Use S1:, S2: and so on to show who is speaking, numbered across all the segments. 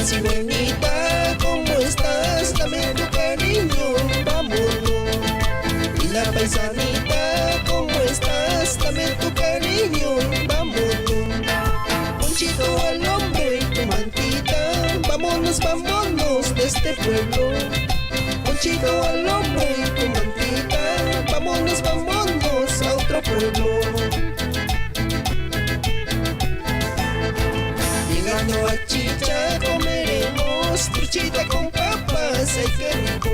S1: cigüeñita, ¿cómo estás? Dame tu cariño, vámonos. Linda paisanita, ¿cómo estás? Dame tu cariño, vámonos. Ponchito al hombro y tu mantita, vámonos, vámonos de este pueblo. Ponchito al hombro y tu mantita, vámonos, vámonos a otro pueblo. Llegando a Chicha comeremos truchita con papas, ay qué rico.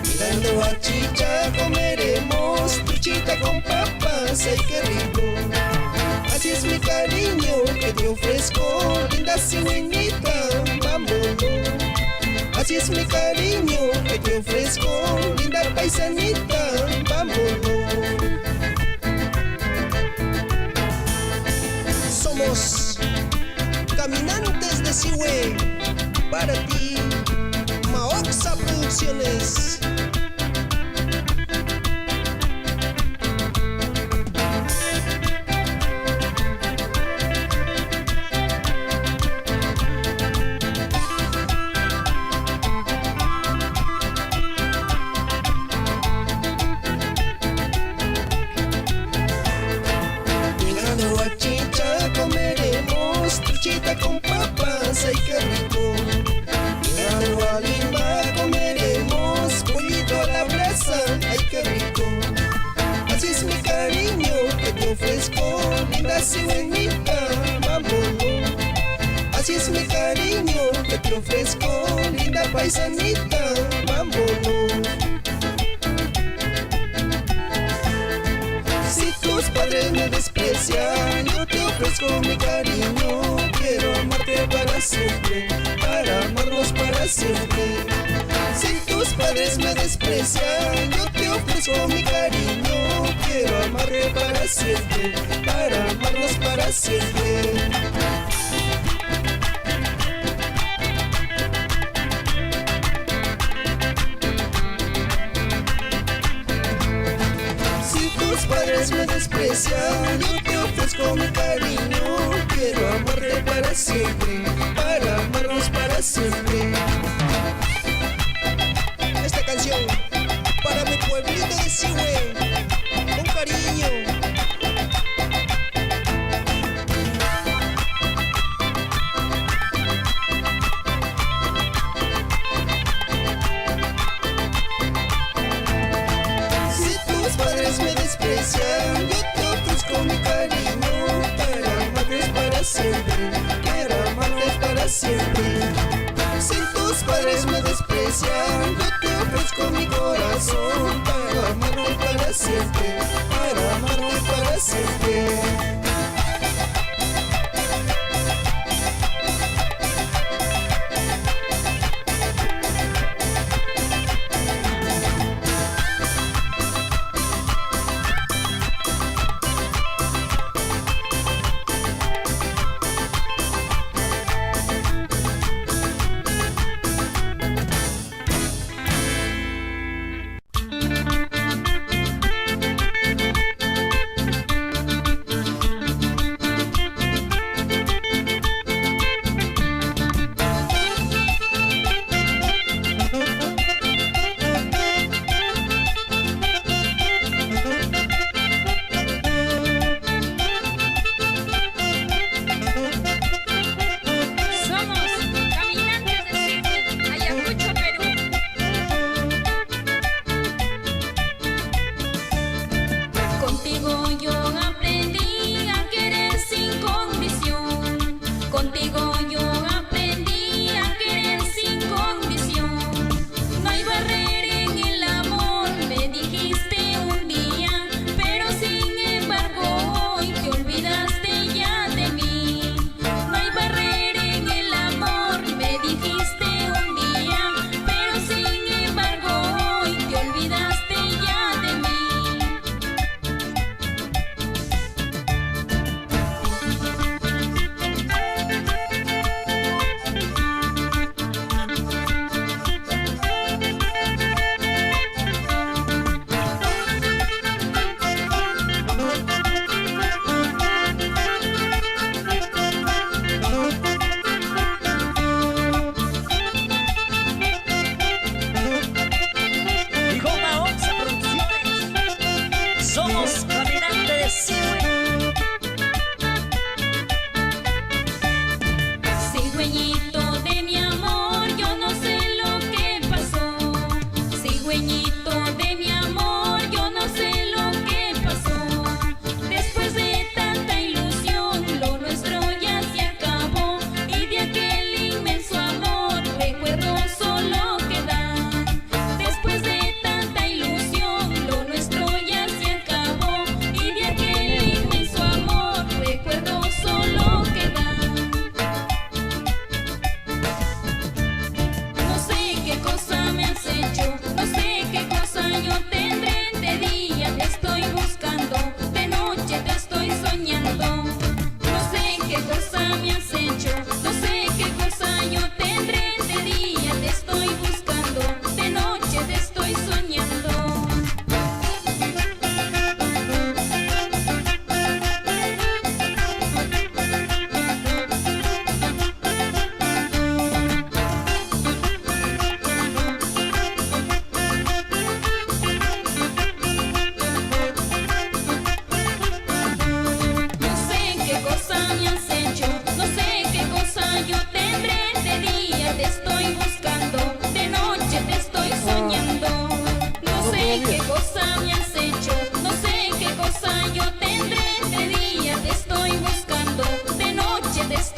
S1: Llegando a Chicha comeremos truchita con papas, ay qué rico. Así es mi cariño que te ofrezco, linda cigüeñita, vámonos. Así es mi cariño que te ofrezco, linda paisanita, vámonos. Somos Caminantes de Sigüe, para ti, Maoxa Producciones. Llegando a Chicha comeremos truchita con papas, ay qué rico. Llegando a Lima comeremos pollito a la brasa, ay qué rico. Así es mi cariño que te ofrezco, linda cigüeñita, vámonos. Así es mi cariño que te ofrezco, linda paisanita, vámonos. Si tus padres me desprecian, yo te ofrezco mi cariño. Quiero amarte para siempre, para amarnos para siempre. Si tus padres me desprecian, yo te ofrezco mi cariño. Quiero amarte para siempre, para amarnos para siempre. Padres me desprecian, yo te ofrezco mi cariño. Quiero amarte para siempre, para amarnos para siempre. Esta canción para mi pueblito de Sigüe, con cariño. Me desprecian, yo te ofrezco mi cariño, para amarles para siempre, quiero amarles para siempre. Si tus padres me desprecian, yo te ofrezco mi corazón, para amarles para siempre, para amarles para siempre.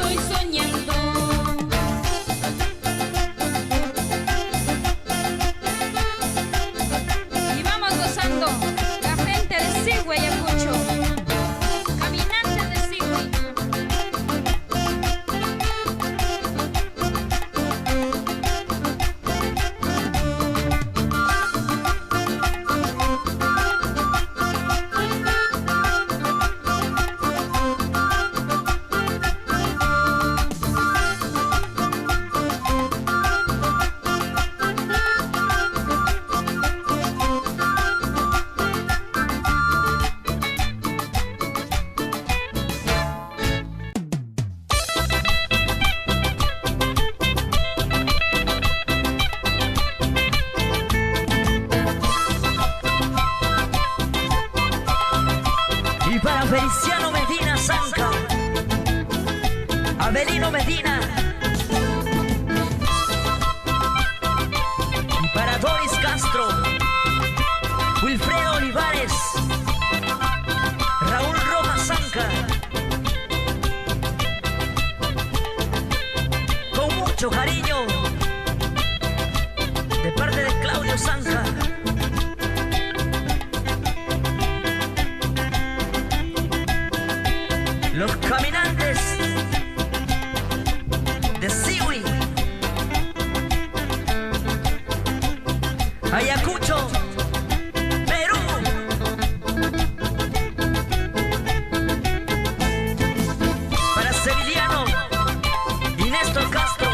S2: estoy soñando. Y vamos gozando, la gente de Sigüe, Ayacucho, caminantes de Sigüe.
S3: Para Feliciano Medina Zanca, Avelino Medina, y para Doris Castro, Wilfredo Olivares, Raúl Rojas Zanca, con mucho cariño, de parte de Claudio Zanca. Los caminantes de Sigüe, Ayacucho, Perú. Para Sevillano y Néstor Castro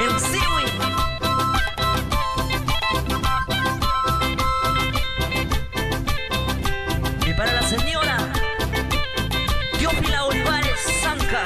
S3: en Sigüe. Y para la señora Teófila Olivares Zanca.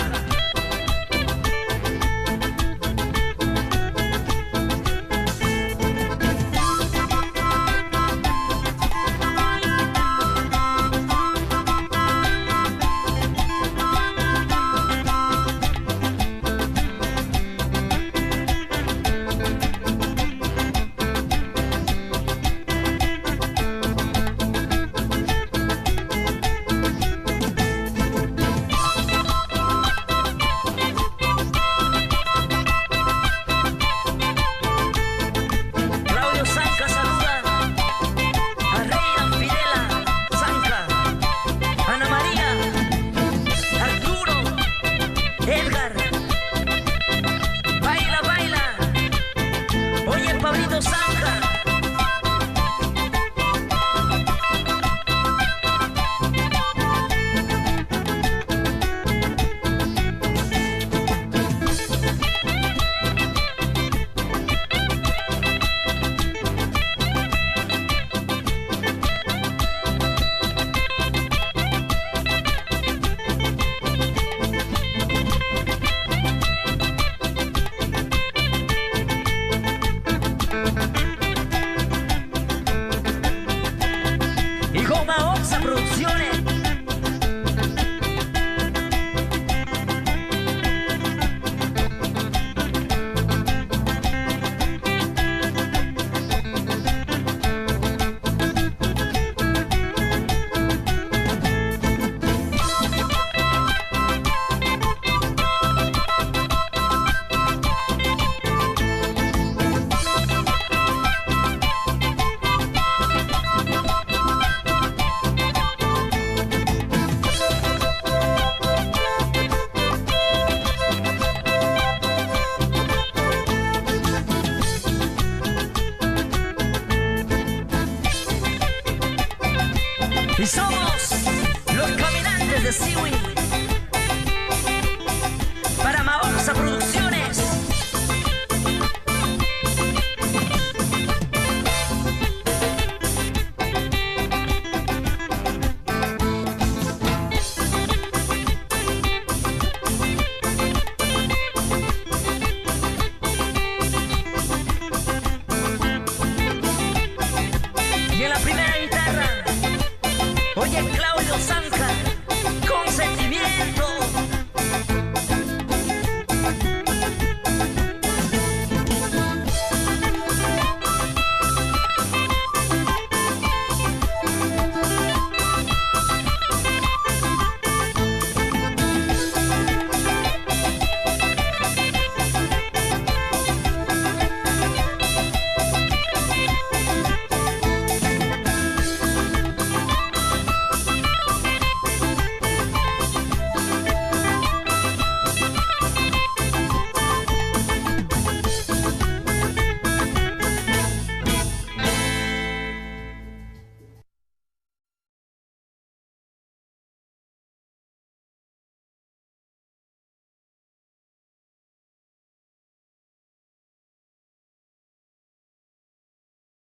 S3: Y Goma Oxa Producciones. Y somos